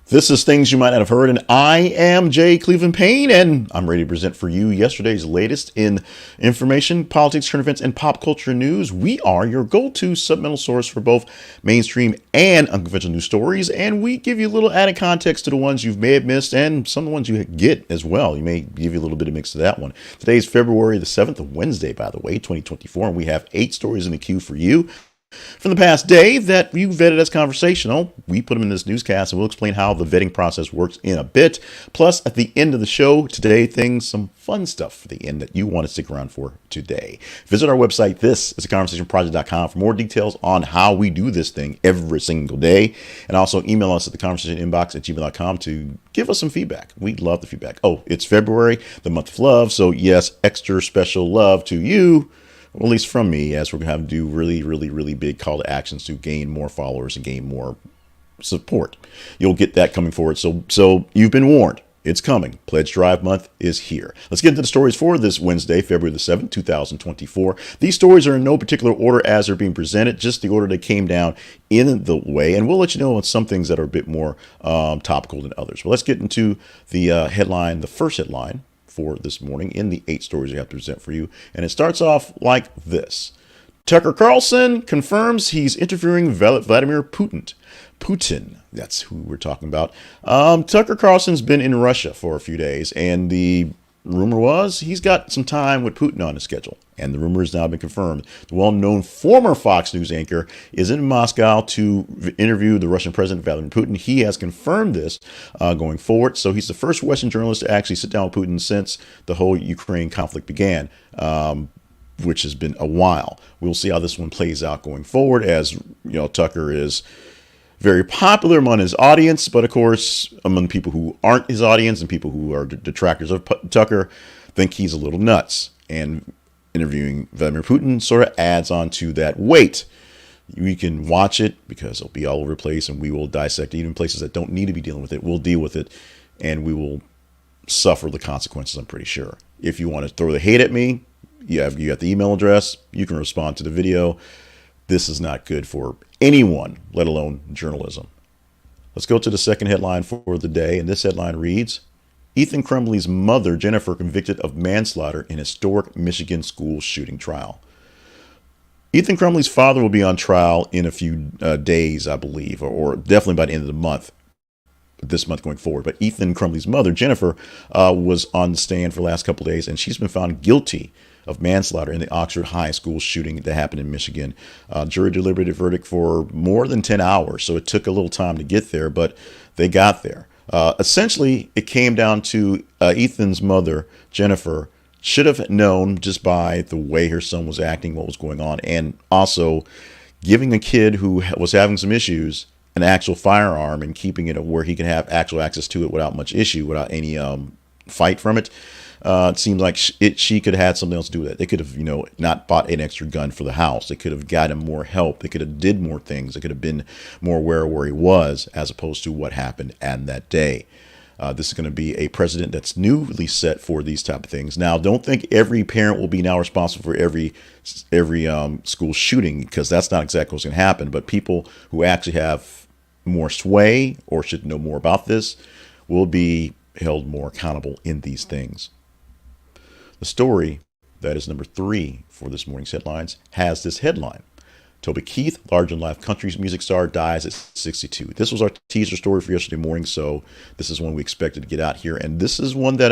This is Things You Might Not Have Heard, and I am Jay Cleveland Payne, and I'm ready to present for you yesterday's latest in information, politics, current events, and pop culture news. We are your go-to supplemental source for both mainstream and unconventional news stories, and we give you a little added context to the ones you may have missed and some of the ones you get as well. You may give you a little bit of mix to that one. Today is February the 7th, Wednesday, by the way, 2024, and we have 8 stories in the queue for you from the past day that you vetted as conversational. We put them in this newscast, and we'll explain how the vetting process works in a bit. Plus, at the end of the show today, some fun stuff for the end that you want to stick around for today. Visit our website. This is theconversationproject.com for more details on how we do this thing every single day. And also email us at theconversationinbox@gmail.com to give us some feedback. We love the feedback. Oh, it's February, the month of love. So yes, extra special love to you. Well, at least from me, as we're going to have to do really big call to actions to gain more followers and gain more support. You'll get that coming forward. So you've been warned. It's coming. Pledge Drive month is here. Let's get into the stories for this Wednesday, February the 7th, 2024. These stories are in no particular order as they're being presented, just the order they came down in the way. And we'll let you know on some things that are a bit more topical than others. But let's get into the headline, the first headline for this morning in the 8 stories we have to present for you. And it starts off like this. Tucker Carlson confirms he's interviewing Vladimir Putin. That's who we're talking about. Tucker Carlson's been in Russia for a few days, and the rumor was he's got some time with Putin on his schedule. And the rumor has now been confirmed. The well-known former Fox News anchor is in Moscow to interview the Russian President, Vladimir Putin. He has confirmed this going forward. So he's the first Western journalist to actually sit down with Putin since the whole Ukraine conflict began, which has been a while. We'll see how this one plays out going forward, as you know, Tucker is very popular among his audience, but of course, among people who aren't his audience and people who are detractors of Tucker, think he's a little nuts. And interviewing Vladimir Putin sort of adds on to that weight. We can watch it because it'll be all over the place, and we will dissect it. Even places that don't need to be dealing with it, we'll deal with it, and we will suffer the consequences, I'm pretty sure. If you want to throw the hate at me, you got the email address. You can respond to the video. This is not good for anyone, let alone journalism. Let's go to the second headline for the day, and this headline reads, Ethan Crumbley's mother, Jennifer, convicted of manslaughter in historic Michigan school shooting trial. Ethan Crumbley's father will be on trial in a few days, I believe, or definitely by the end of the month, this month going forward. But Ethan Crumbley's mother, Jennifer, was on the stand for the last couple of days, and she's been found guilty of manslaughter in the Oxford High School shooting that happened in Michigan. Jury deliberated verdict for more than 10 hours, so it took a little time to get there, but they got there. Essentially, it came down to Ethan's mother, Jennifer, should have known just by the way her son was acting, what was going on, and also giving a kid who was having some issues an actual firearm and keeping it where he can have actual access to it without much issue, without any fight from it. It seems like she could have had something else to do with it. They could have, not bought an extra gun for the house. They could have gotten more help. They could have did more things. They could have been more aware of where he was as opposed to what happened on that day. This is going to be a precedent that's newly set for these type of things. Now, don't think every parent will be now responsible for every school shooting, because that's not exactly what's going to happen. But people who actually have more sway or should know more about this will be held more accountable in these things. The story that is number 3 for this morning's headlines has this headline. Toby Keith, larger-than-life country music star, dies at 62. This was our teaser story for yesterday morning, so this is one we expected to get out here. And this is one that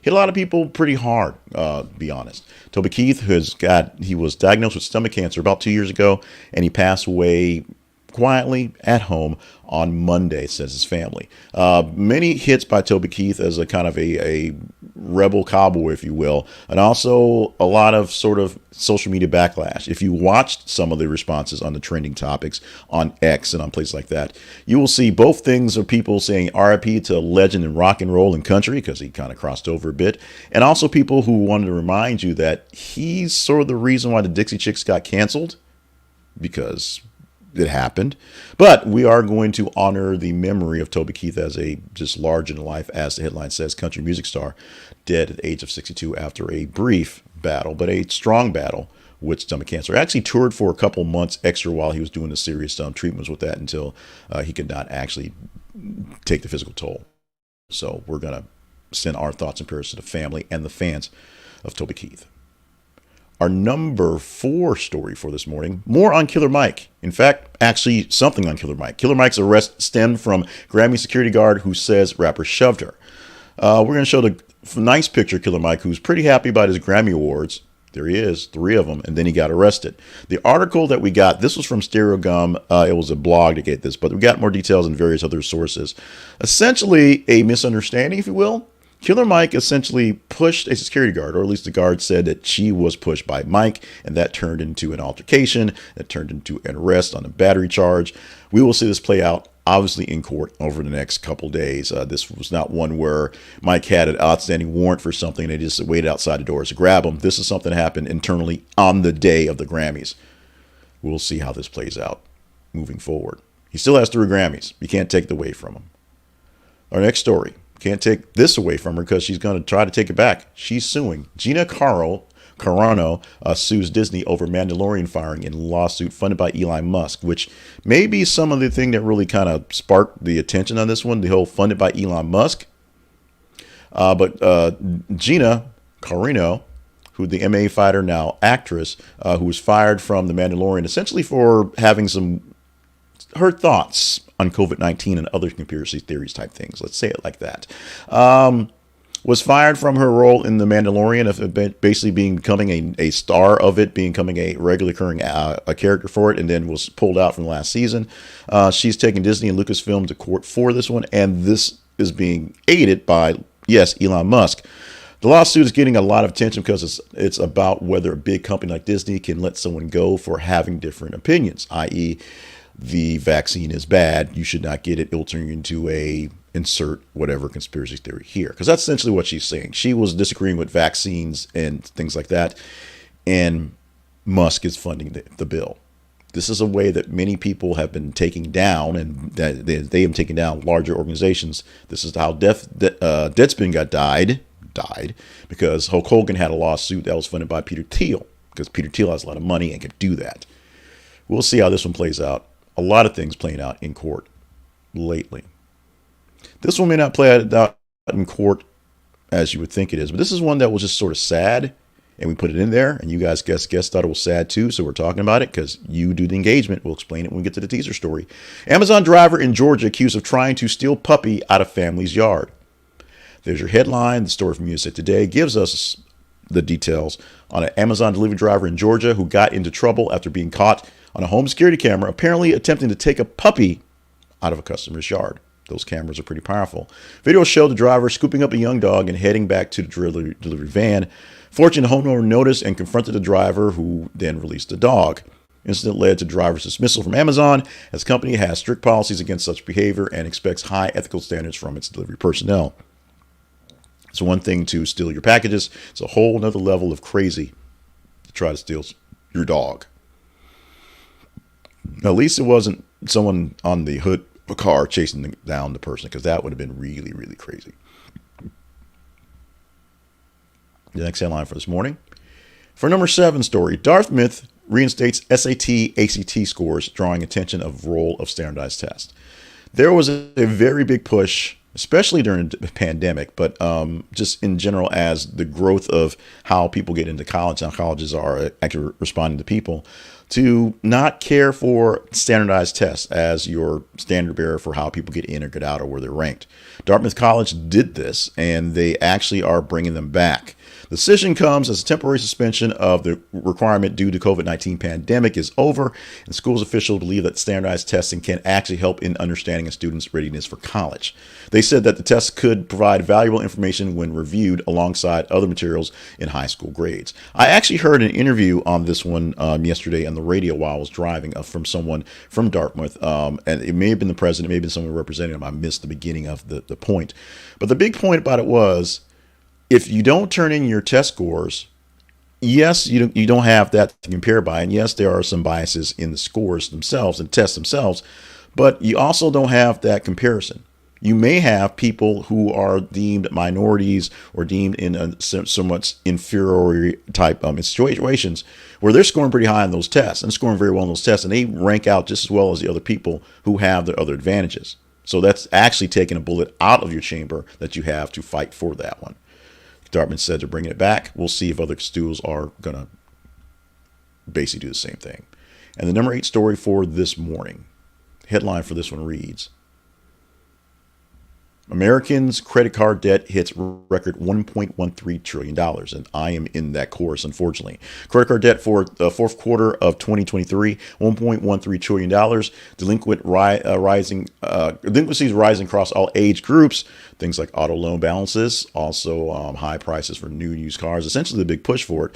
hit a lot of people pretty hard, to be honest. Toby Keith he was diagnosed with stomach cancer about 2 years ago, and he passed away quietly at home on Monday, says his family. Many hits by Toby Keith as a kind of a rebel cowboy, if you will, and also a lot of sort of social media backlash. If you watched some of the responses on the trending topics on X and on places like that, you will see both things of people saying RIP to a legend in rock and roll and country, because he kind of crossed over a bit, and also people who wanted to remind you that he's sort of the reason why the Dixie Chicks got canceled, because it happened. But we are going to honor the memory of Toby Keith as a just larger than life, as the headline says, country music star, dead at the age of 62 after a brief battle, but a strong battle with stomach cancer. Actually toured for a couple months extra while he was doing the serious treatments with that until he could not actually take the physical toll. So we're going to send our thoughts and prayers to the family and the fans of Toby Keith. Our number 4 story for this morning, more on Killer Mike. In fact, actually something on Killer Mike. Killer Mike's arrest stemmed from Grammy security guard who says rapper shoved her. We're going to show the nice picture of Killer Mike, who's pretty happy about his Grammy Awards. There he is, 3 of them, and then he got arrested. The article that we got, this was from Stereo Gum. It was a blog to get this, but we got more details in various other sources. Essentially, a misunderstanding, if you will. Killer Mike essentially pushed a security guard, or at least the guard said that she was pushed by Mike, and that turned into an altercation, that turned into an arrest on a battery charge. We will see this play out, obviously, in court over the next couple days. This was not one where Mike had an outstanding warrant for something and they just waited outside the doors to grab him. This is something that happened internally on the day of the Grammys. We'll see how this plays out moving forward. He still has 3 Grammys. You can't take it away from him. Our next story. Can't take this away from her because she's going to try to take it back. She's suing. Gina Carano sues Disney over Mandalorian firing in a lawsuit funded by Elon Musk, which may be some of the thing that really kind of sparked the attention on this one, the whole funded by Elon Musk. But Gina Carano, who the MMA fighter, now actress, who was fired from The Mandalorian, essentially for having her thoughts on COVID-19 and other conspiracy theories type things. Let's say it like that. Was fired from her role in The Mandalorian of basically becoming a star of it, becoming a regular occurring a character for it, and then was pulled out from the last season. She's taken Disney and Lucasfilm to court for this one, and this is being aided by, yes, Elon Musk. The lawsuit is getting a lot of attention because it's about whether a big company like Disney can let someone go for having different opinions, i.e., the vaccine is bad, you should not get it, it'll turn you into a insert whatever conspiracy theory here. Because that's essentially what she's saying. She was disagreeing with vaccines and things like that, and Musk is funding the bill. This is a way that many people have been taking down, and that they have taken down larger organizations. This is how Deadspin died because Hulk Hogan had a lawsuit that was funded by Peter Thiel, because Peter Thiel has a lot of money and can do that. We'll see how this one plays out. A lot of things playing out in court lately. This one may not play out in court as you would think it is, but this is one that was just sort of sad, and we put it in there, and you guys thought it was sad too, so we're talking about it because you do the engagement. We'll explain it when we get to the teaser story. Amazon driver in Georgia accused of trying to steal puppy out of family's yard. There's your headline. The story from USA Today gives us the details on an Amazon delivery driver in Georgia who got into trouble after being caught on a home security camera, apparently attempting to take a puppy out of a customer's yard. Those cameras are pretty powerful. Video showed the driver scooping up a young dog and heading back to the delivery van. Fortunately, the homeowner noticed and confronted the driver, who then released the dog. Incident led to driver's dismissal from Amazon, as the company has strict policies against such behavior and expects high ethical standards from its delivery personnel. It's one thing to steal your packages. It's a whole nother level of crazy to try to steal your dog. At least it wasn't someone on the hood of a car chasing down the person, because that would have been really, really crazy. The next headline for this morning. For number 7 story, Dartmouth reinstates SAT, ACT scores, drawing attention of role of standardized tests. There was a very big push, especially during the pandemic, but just in general as the growth of how people get into college, how colleges are actually responding to people, to not care for standardized tests as your standard bearer for how people get in or get out or where they're ranked. Dartmouth College did this, and they actually are bringing them back. The decision comes as a temporary suspension of the requirement due to COVID-19 pandemic is over, and schools officials believe that standardized testing can actually help in understanding a student's readiness for college. They said that the tests could provide valuable information when reviewed alongside other materials in high school grades. I actually heard an interview on this one yesterday on the radio while I was driving from someone from Dartmouth, and it may have been the president, it may have been someone representing him. I missed the beginning of the point. But the big point about it was, if you don't turn in your test scores, yes, you don't have that to compare by. And yes, there are some biases in the scores themselves and tests themselves, but you also don't have that comparison. You may have people who are deemed minorities or deemed in somewhat inferior type situations where they're scoring pretty high on those tests and scoring very well on those tests, and they rank out just as well as the other people who have the other advantages. So that's actually taking a bullet out of your chamber that you have to fight for that one. Dartmouth said they're bringing it back. We'll see if other stools are going to basically do the same thing. And the number 8 story for this morning, headline for this one reads, Americans' credit card debt hits record $1.13 trillion. And I am in that chorus, unfortunately. Credit card debt for the fourth quarter of 2023, $1.13 trillion. Delinquencies rising across all age groups. Things like auto loan balances, also high prices for new and used cars. Essentially, the big push for it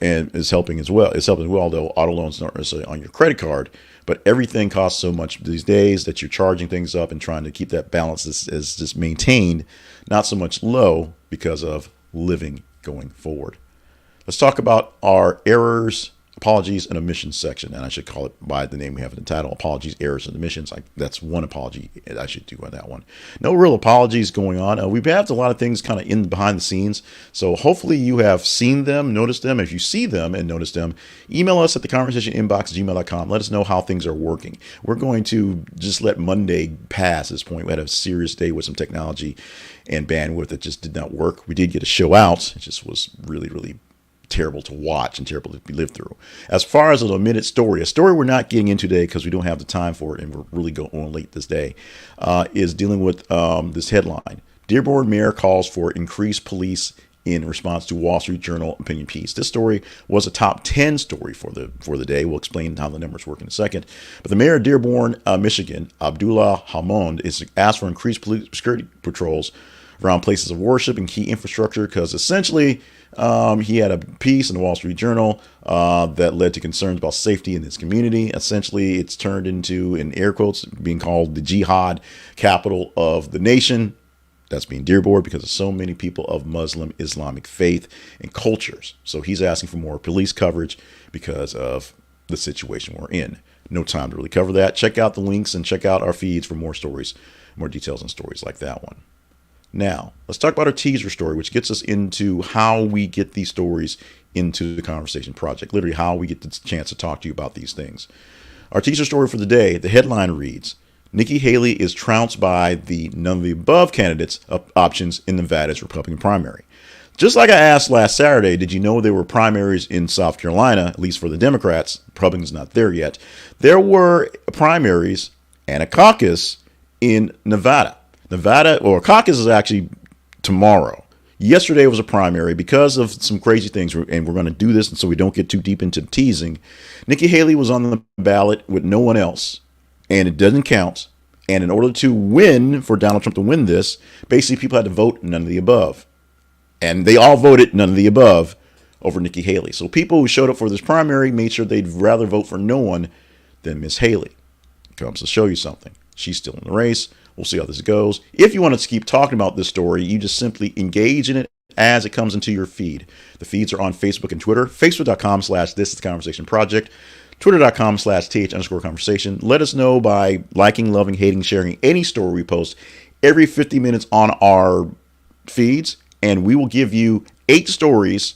and is helping as well. It's helping as well, although auto loans aren't necessarily on your credit card. But everything costs so much these days that you're charging things up and trying to keep that balance as just maintained, not so much low because of living going forward. Let's talk about our errors, apologies, and omissions section. And I should call it by the name we have in the title, apologies, errors, and omissions. That's one apology I should do on that one. No real apologies going on. We've had a lot of things kind of in behind the scenes. So hopefully you have seen them, noticed them. If you see them and notice them, email us at the conversation inbox gmail.com. Let us know how things are working. We're going to just let Monday pass at this point. We had a serious day with some technology and bandwidth that just did not work. We did get a show out. It just was really, really terrible to watch and terrible to be lived through. As far as a minute story, a story we're not getting into today because we don't have the time for it and we're really going on late this day, is dealing with this headline. Dearborn mayor calls for increased police in response to Wall Street Journal opinion piece. This story was a top 10 story for the day. We'll explain how the numbers work in a second. But the mayor of Dearborn, Michigan, Abdullah Hammond, is asked for increased police security patrols around places of worship and key infrastructure because essentially he had a piece in the Wall Street Journal that led to concerns about safety in his community. Essentially, it's turned into, in air quotes, being called the jihad capital of the nation. That's being Dearborn because of so many people of Muslim Islamic faith and cultures. So he's asking for more police coverage because of the situation we're in. No time to really cover that. Check out the links and check out our feeds for more stories, more details on stories like that one. Now, let's talk about our teaser story, which gets us into how we get these stories into the Conversation Project, literally how we get the chance to talk to you about these things. Our teaser story for the day, the headline reads, Nikki Haley is trounced by the none of the above candidates options in Nevada's Republican primary. Just like I asked last Saturday, did you know there were primaries in South Carolina, at least for the Democrats? Republicans not there yet. There were primaries and a caucus in Nevada. Or caucus is actually tomorrow. Yesterday was a primary because of some crazy things, and we're going to do this so we don't get too deep into teasing. Nikki Haley was on the ballot with no one else, and it doesn't count. And in order to win, for Donald Trump to win this, basically people had to vote none of the above. And they all voted none of the above over Nikki Haley. So people who showed up for this primary made sure they'd rather vote for no one than Miss Haley. Comes to show you something. She's still in the race. We'll see how this goes. If you want to keep talking about this story, you just simply engage in it as it comes into your feed. The feeds are on Facebook and Twitter. Facebook.com/This is the Conversation Project. Twitter.com/TH_conversation. Let us know by liking, loving, hating, sharing any story we post every 50 minutes on our feeds. And we will give you 8 stories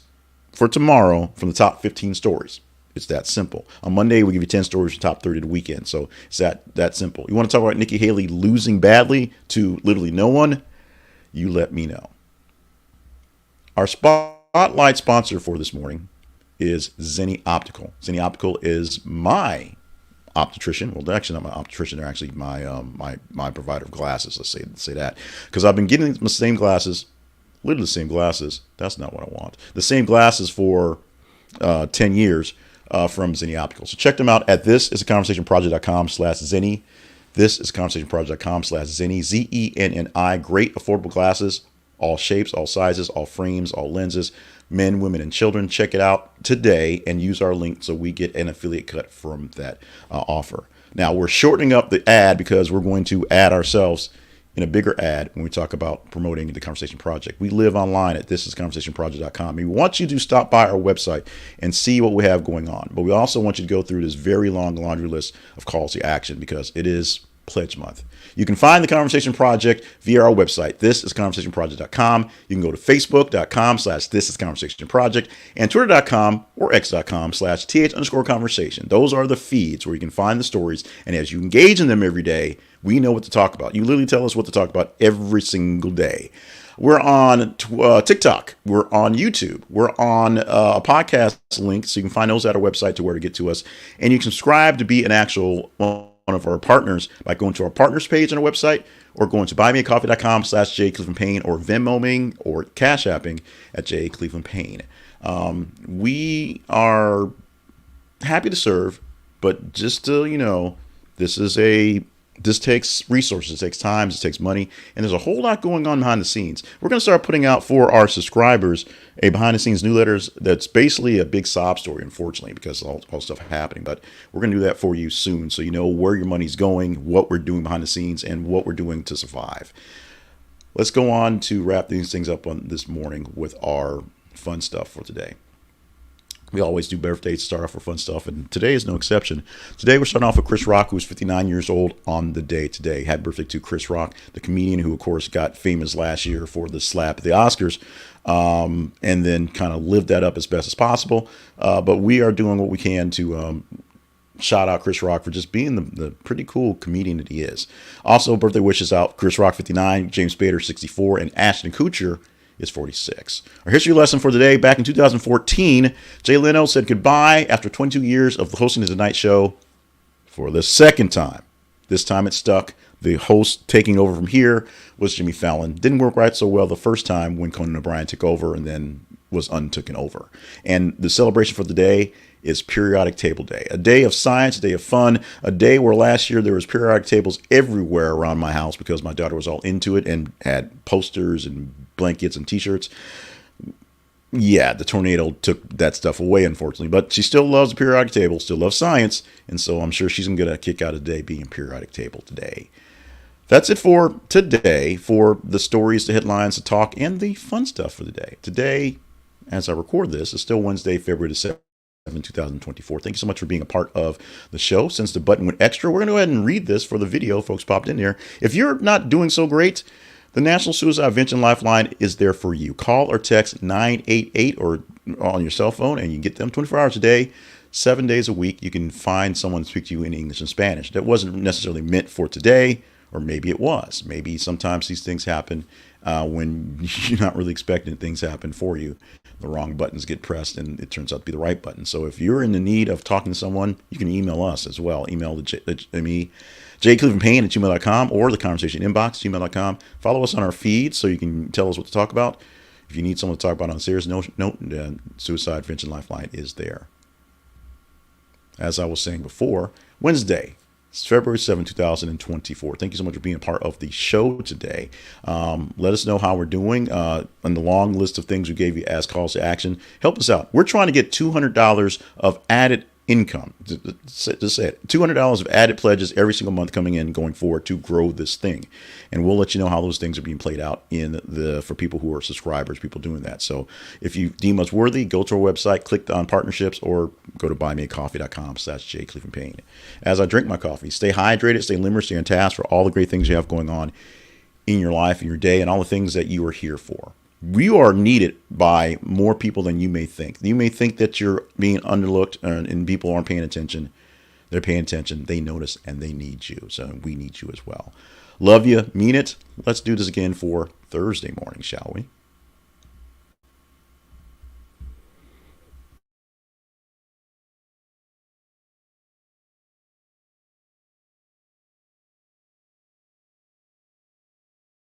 for tomorrow from the top 15 stories. It's that simple. On Monday, we give you 10 stories for top 30 of the weekend. So it's that simple. You want to talk about Nikki Haley losing badly to literally no one? You let me know. Our spotlight sponsor for this morning is Zenni Optical. Zenni Optical is my optician. Well, they're actually not my optician. They're actually my provider of glasses. Let's say that. Because I've been getting the same glasses, literally the same glasses. That's not what I want. The same glasses for 10 years. From Zenni Optical. So check them out at thisisconversationproject.com/Zenni. Thisisconversationproject.com/Zenni. Zenni. Great affordable glasses, all shapes, all sizes, all frames, all lenses, men, women, and children. Check it out today and use our link so we get an affiliate cut from that offer. Now we're shortening up the ad because we're going to add ourselves in a bigger ad when we talk about promoting the Conversation Project. We live online at thisisconversationproject.com. We want you to stop by our website and see what we have going on. But we also want you to go through this very long laundry list of calls to action because it is Pledge Month. You can find the Conversation Project via our website, thisisconversationproject.com. You can go to facebook.com/thisisconversationproject and twitter.com or x.com/th_conversation. Those are the feeds where you can find the stories. And as you engage in them every day, We know what to talk about. You literally tell us what to talk about every single day. We're on TikTok. We're on YouTube. We're on a podcast link, so you can find those at our website to where to get to us. And you can subscribe to be an actual one of our partners by going to our partners page on our website or going to buymeacoffee.com/JClevelandPayne or Venmoing or Cash Apping at JClevelandPayne. We are happy to serve, but just to, this takes resources, it takes time, it takes money, and there's a whole lot going on behind the scenes. We're going to start putting out for our subscribers a behind the scenes newsletters that's basically a big sob story, unfortunately, because all stuff happening. But we're going to do that for you soon, so you know where your money's going, what we're doing behind the scenes, and what we're doing to survive. Let's go on to wrap these things up on this morning with our fun stuff for today. We always do birthdays to start off with fun stuff, and today is no exception. Today we're starting off with Chris Rock, who's 59 years old on the day today. Happy birthday to Chris Rock, the comedian who, of course, got famous last year for the slap at the Oscars, and then kind of lived that up as best as possible. But we are doing what we can to shout out Chris Rock for just being the pretty cool comedian that he is. Also, birthday wishes out Chris Rock, 59, James Spader, 64, and Ashton Kutcher is 46. Our history lesson for today: back in 2014, Jay Leno said goodbye after 22 years of hosting the Tonight Show for the second time. This time it stuck. The host taking over from here was Jimmy Fallon. Didn't work right so well the first time when Conan O'Brien took over and then was untooken over. And the celebration for the day is Periodic Table Day. A day of science, a day of fun, a day where last year there was periodic tables everywhere around my house because my daughter was all into it and had posters and blankets and t-shirts. Yeah, the tornado took that stuff away, unfortunately, but she still loves the periodic table, still loves science, and so I'm sure she's going to get a kick out of the day being Periodic Table Today. That's it for today, for the stories, the headlines, the talk, and the fun stuff for the day. Today, as I record this, is still Wednesday, February the 7th. 2024. Thank you so much for being a part of the show. Since the button went extra, we're going to go ahead and read this for the video. Folks popped in there. If you're not doing so great, the National Suicide Prevention Lifeline is there for you. Call or text 988 or on your cell phone, and you get them 24 hours a day, 7 days a week. You can find someone to speak to you in English and Spanish. That wasn't necessarily meant for today, or maybe it was. Maybe sometimes these things happen when you're not really expecting things happen for you. The wrong buttons get pressed and it turns out to be the right button. So if you're in the need of talking to someone, you can email us as well. Email me, jclevelandpayne at gmail.com or the conversation inbox, gmail.com. Follow us on our feed so you can tell us what to talk about. If you need someone to talk about on a serious note, Suicide Prevention Lifeline is there. As I was saying before, Wednesday, it's February 7, 2024. Thank you so much for being a part of the show today. Let us know how we're doing on the long list of things we gave you as calls to action. Help us out. We're trying to get $200 of added income. Just say it. $200 of added pledges every single month coming in going forward to grow this thing. And we'll let you know how those things are being played out for people who are subscribers, people doing that. So if you deem us worthy, go to our website, click on partnerships, or go to buymeacoffee.com/JClevelandPayne. As I drink my coffee, stay hydrated, stay limber, stay on task for all the great things you have going on in your life, in your day, and all the things that you are here for. You are needed by more people than you may think. You may think that you're being underlooked and people aren't paying attention. They're paying attention. They notice and they need you. So we need you as well. Love you. Mean it. Let's do this again for Thursday morning, shall we?